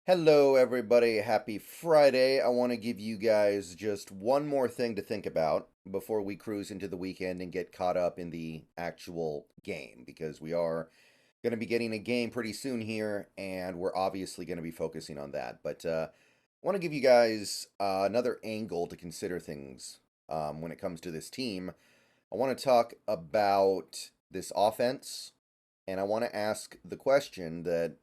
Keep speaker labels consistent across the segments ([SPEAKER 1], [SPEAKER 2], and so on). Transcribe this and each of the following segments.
[SPEAKER 1] Hello, everybody. Happy Friday. I want to give you guys just one more thing to think about before we cruise into the weekend and get caught up in the actual game, because we are going to be getting a game pretty soon here, and we're obviously going to be focusing on that. But I want to give you guys another angle to consider things when it comes to this team. I want to talk about this offense, and I want to ask the question that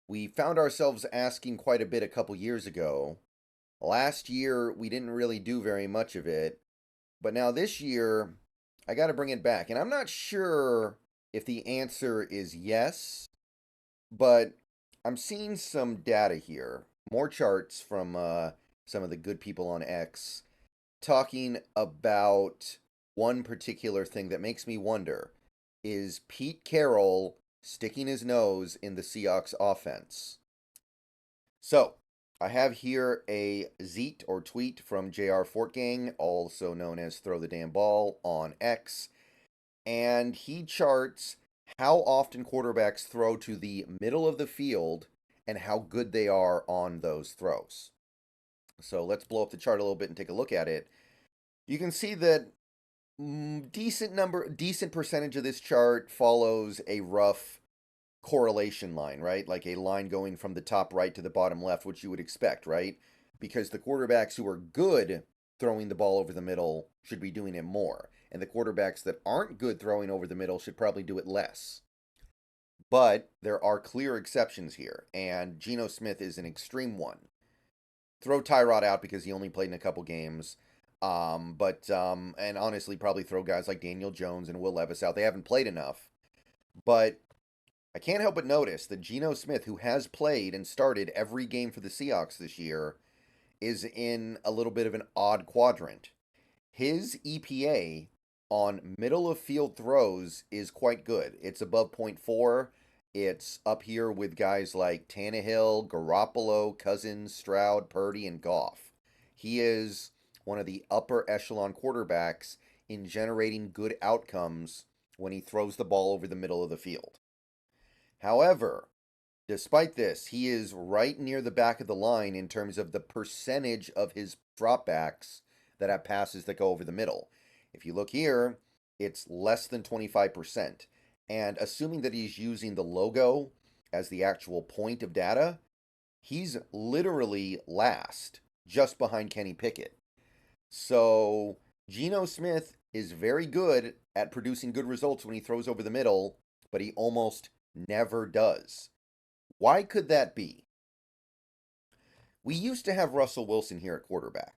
[SPEAKER 1] we found ourselves asking quite a bit a couple years ago. Last year, we didn't really do very much of it, but now this year, I got to bring it back. And I'm not sure if the answer is yes, but I'm seeing some data here, more charts from some of the good people on X talking about one particular thing that makes me wonder. Is Pete Carroll sticking his nose in the Seahawks offense? So, I have here a zeet or tweet from JR Fortgang, also known as Throw the Damn Ball on X, and he charts how often quarterbacks throw to the middle of the field and how good they are on those throws. So let's blow up the chart a little bit and take a look at it. You can see that decent percentage of this chart follows a rough correlation line, right? Like a line going from the top right to the bottom left, which you would expect, right? Because the quarterbacks who are good throwing the ball over the middle should be doing it more. And the quarterbacks that aren't good throwing over the middle should probably do it less. But there are clear exceptions here, and Geno Smith is an extreme one. Throw Tyrod out because he only played in a couple games. And honestly, probably throw guys like Daniel Jones and Will Levis out. They haven't played enough. But I can't help but notice that Geno Smith, who has played and started every game for the Seahawks this year, is in a little bit of an odd quadrant. His EPA on middle of field throws is quite good. It's above zero point 0.4. It's up here with guys like Tannehill, Garoppolo, Cousins, Stroud, Purdy, and Goff. He is one of the upper echelon quarterbacks in generating good outcomes when he throws the ball over the middle of the field. However, despite this, he is right near the back of the line in terms of the percentage of his dropbacks that have passes that go over the middle. If you look here, it's less than 25%. And assuming that he's using the logo as the actual point of data, he's literally last, just behind Kenny Pickett. So Geno Smith is very good at producing good results when he throws over the middle, but he almost never does. Why could that be? We used to have Russell Wilson here at quarterback,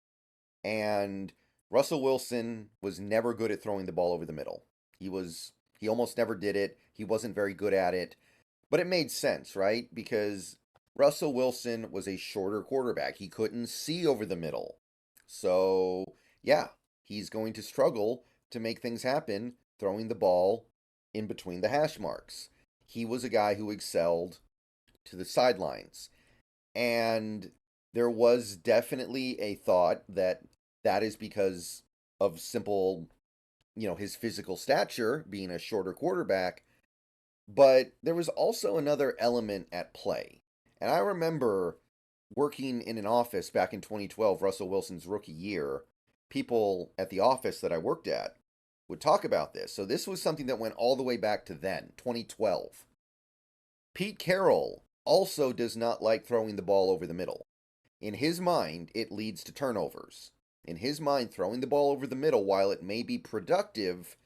[SPEAKER 1] and Russell Wilson was never good at throwing the ball over the middle. He almost never did it. He wasn't very good at it, but it made sense, right? Because Russell Wilson was a shorter quarterback. He couldn't see over the middle. So, yeah, he's going to struggle to make things happen throwing the ball in between the hash marks. He was a guy who excelled to the sidelines. And there was definitely a thought that that is because of simple, his physical stature being a shorter quarterback. But there was also another element at play. And I remember working in an office back in 2012, Russell Wilson's rookie year. People at the office that I worked at would talk about this. So this was something that went all the way back to then, 2012. Pete Carroll also does not like throwing the ball over the middle. In his mind, it leads to turnovers. In his mind, throwing the ball over the middle, while it may be productive,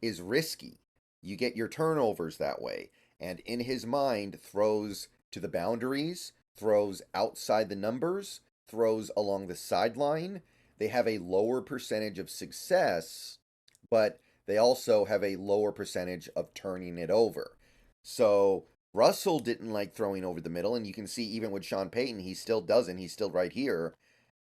[SPEAKER 1] is risky. You get your turnovers that way. And in his mind, throws to the boundaries, throws outside the numbers, throws along the sideline, they have a lower percentage of success, but they also have a lower percentage of turning it over. So Russell didn't like throwing over the middle, and you can see even with Sean Payton, he still doesn't. He's still right here.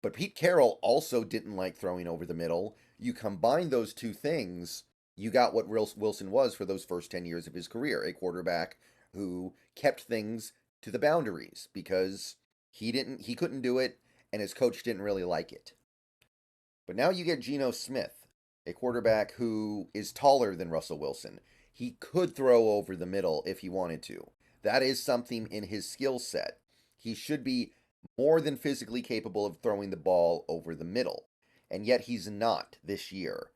[SPEAKER 1] But Pete Carroll also didn't like throwing over the middle. You combine those two things, you got what Wilson was for those first 10 years of his career, a quarterback who kept things to the boundaries because he couldn't do it, and his coach didn't really like it. But now you get Geno Smith, a quarterback who is taller than Russell Wilson. He could throw over the middle if he wanted to. That is something in his skill set. He should be more than physically capable of throwing the ball over the middle. And yet he's not this year.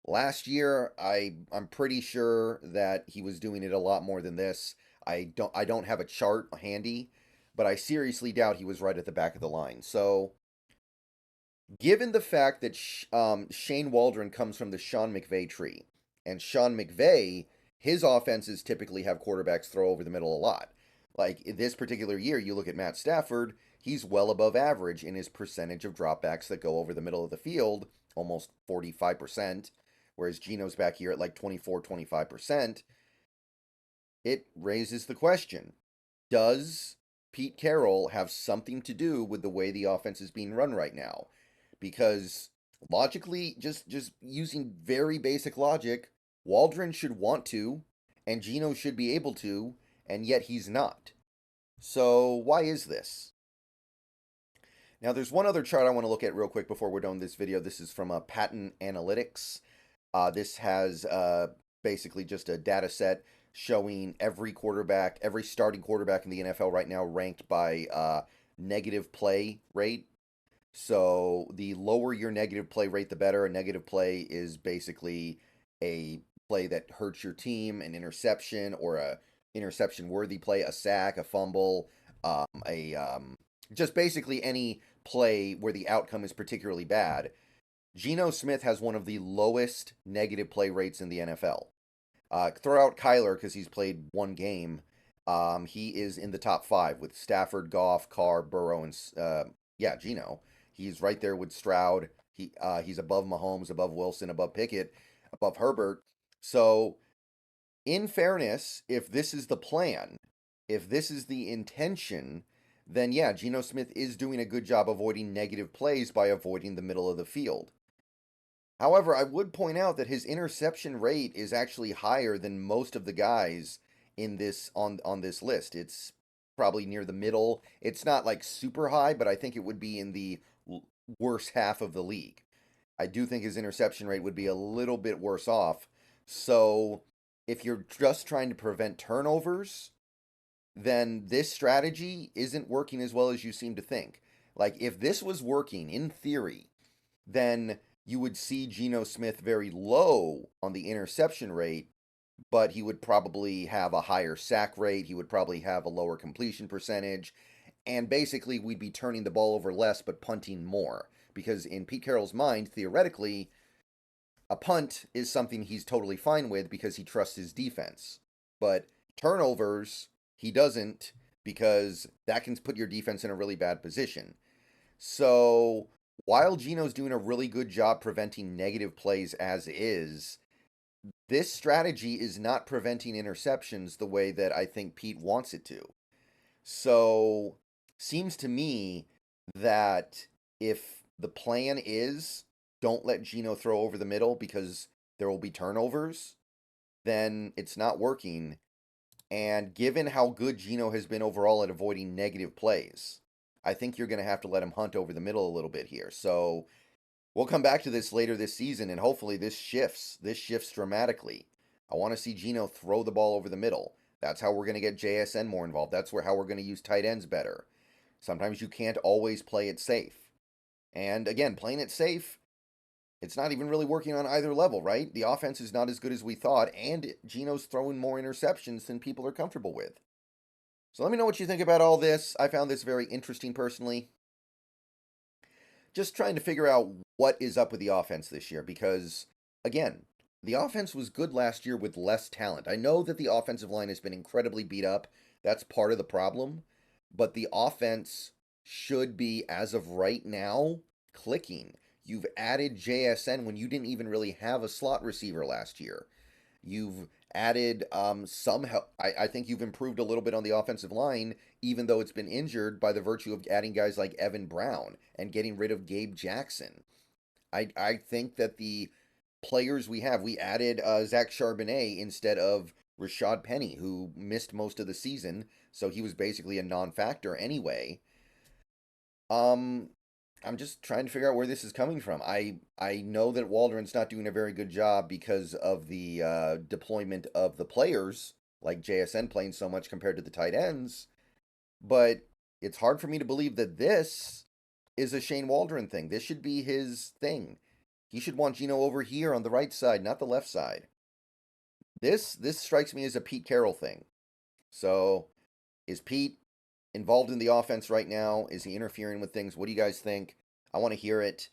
[SPEAKER 1] Last year, I'm pretty sure that he was doing it a lot more than this. I don't have a chart handy, but I seriously doubt he was right at the back of the line. So, given the fact that Shane Waldron comes from the Sean McVay tree, and Sean McVay, his offenses typically have quarterbacks throw over the middle a lot. Like in this particular year, you look at Matt Stafford, he's well above average in his percentage of dropbacks that go over the middle of the field, almost 45%, whereas Geno's back here at like 24, 25%. It raises the question, does Pete Carroll have something to do with the way the offense is being run right now? Because logically, just using very basic logic, Waldron should want to, and Geno should be able to, and yet he's not. So why is this? Now, there's one other chart I want to look at real quick before we're done with this video. This is from Patent Analytics. This has basically just a data set showing every quarterback, every starting quarterback in the NFL right now ranked by negative play rate. So the lower your negative play rate, the better. A negative play is basically a play that hurts your team, an interception or a interception worthy play, a sack, a fumble, just basically any play where the outcome is particularly bad. Geno Smith has one of the lowest negative play rates in the NFL. Throw out Kyler because he's played one game. He is in the top 5 with Stafford, Goff, Carr, Burrow, and Geno. He's right there with Stroud. He's above Mahomes, above Wilson, above Pickett, above Herbert. So, in fairness, if this is the plan, if this is the intention, then yeah, Geno Smith is doing a good job avoiding negative plays by avoiding the middle of the field. However, I would point out that his interception rate is actually higher than most of the guys in this on this list. It's probably near the middle. It's not like super high, but I think it would be in the worst half of the league. I do think his interception rate would be a little bit worse off. So, if you're just trying to prevent turnovers, then this strategy isn't working as well as you seem to think. Like, if this was working in theory, then you would see Geno Smith very low on the interception rate, but he would probably have a higher sack rate. He would probably have a lower completion percentage. And basically, we'd be turning the ball over less, but punting more. Because in Pete Carroll's mind, theoretically, a punt is something he's totally fine with because he trusts his defense. But turnovers, he doesn't, because that can put your defense in a really bad position. So, while Geno's doing a really good job preventing negative plays as is, this strategy is not preventing interceptions the way that I think Pete wants it to. So, seems to me that if the plan is don't let Geno throw over the middle because there will be turnovers, then it's not working. And given how good Geno has been overall at avoiding negative plays, I think you're going to have to let him hunt over the middle a little bit here. So we'll come back to this later this season, and hopefully this shifts. This shifts dramatically. I want to see Geno throw the ball over the middle. That's how we're going to get JSN more involved. That's how we're going to use tight ends better. Sometimes you can't always play it safe. And again, playing it safe, it's not even really working on either level, right? The offense is not as good as we thought, and Geno's throwing more interceptions than people are comfortable with. So let me know what you think about all this. I found this very interesting personally. Just trying to figure out what is up with the offense this year because, again, the offense was good last year with less talent. I know that the offensive line has been incredibly beat up. That's part of the problem. But the offense should be, as of right now, clicking. You've added JSN when you didn't even really have a slot receiver last year. You've added some help. I think you've improved a little bit on the offensive line, even though it's been injured by the virtue of adding guys like Evan Brown and getting rid of Gabe Jackson. I think that the players we added Zach Charbonnet instead of Rashad Penny, who missed most of the season, so he was basically a non-factor anyway. I'm just trying to figure out where this is coming from. I know that Waldron's not doing a very good job because of the deployment of the players, like JSN playing so much compared to the tight ends. But it's hard for me to believe that this is a Shane Waldron thing. This should be his thing. He should want Geno over here on the right side, not the left side. This strikes me as a Pete Carroll thing. So, is Pete involved in the offense right now? Is he interfering with things? What do you guys think? I want to hear it.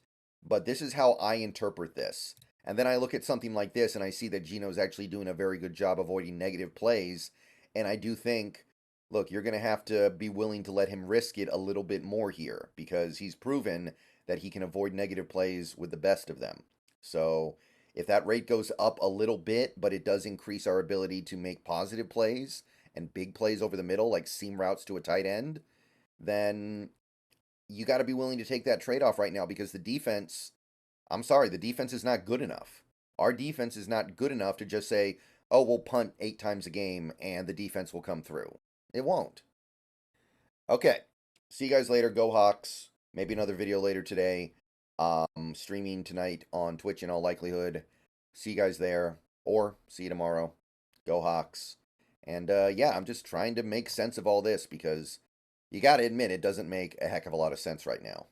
[SPEAKER 1] But this is how I interpret this. And then I look at something like this and I see that Geno's actually doing a very good job avoiding negative plays. And I do think, look, you're going to have to be willing to let him risk it a little bit more here because he's proven that he can avoid negative plays with the best of them. So if that rate goes up a little bit, but it does increase our ability to make positive plays and big plays over the middle, like seam routes to a tight end, then you got to be willing to take that trade-off right now because the defense, I'm sorry, the defense is not good enough. Our defense is not good enough to just say, oh, we'll punt 8 times a game and the defense will come through. It won't. Okay. See you guys later. Go Hawks. Maybe another video later today. Streaming tonight on Twitch in all likelihood. See you guys there. Or see you tomorrow. Go Hawks. And yeah, I'm just trying to make sense of all this because you got to admit it doesn't make a heck of a lot of sense right now.